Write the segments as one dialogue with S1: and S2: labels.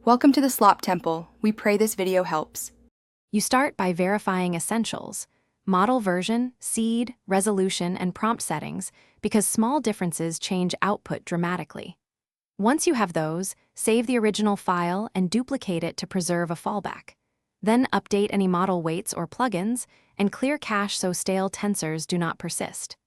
S1: Welcome to the Slop Temple. We pray this video helps.
S2: You start by verifying essentials, model version, seed, resolution, and prompt settings, because small differences change output dramatically. Once you have those, save the original file and duplicate it to preserve a fallback. Then update any model weights or plugins, and clear cache so stale tensors do not persist.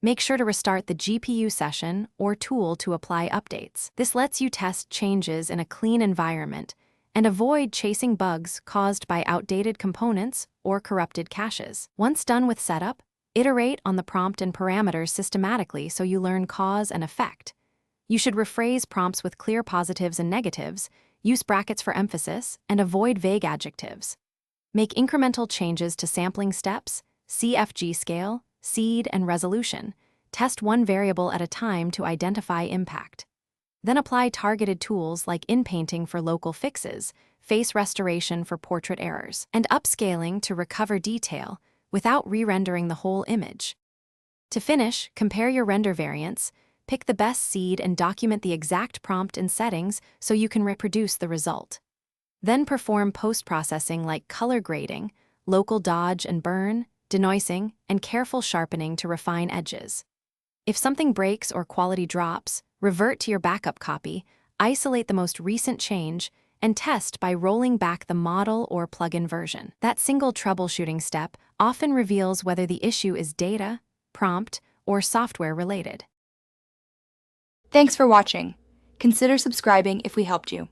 S2: Make sure to restart the GPU session or tool to apply updates. This lets you test changes in a clean environment and avoid chasing bugs caused by outdated components or corrupted caches. Once done with setup, iterate on the prompt and parameters systematically so you learn cause and effect. You should rephrase prompts with clear positives and negatives, use brackets for emphasis, and avoid vague adjectives. Make incremental changes to sampling steps, CFG scale, seed, and resolution. Test one variable at a time to identify impact. Then apply targeted tools like inpainting for local fixes, face restoration for portrait errors, and upscaling to recover detail without re-rendering the whole image. To finish, compare your render variants, pick the best seed, and document the exact prompt and settings so you can reproduce the result. Then perform post-processing like color grading, local dodge and burn, denoising, and careful sharpening to refine edges. If something breaks or quality drops, revert to your backup copy, isolate the most recent change, and test by rolling back the model or plugin version. That single troubleshooting step often reveals whether the issue is data, prompt, or software related.
S1: Thanks for watching. Consider subscribing if we helped you.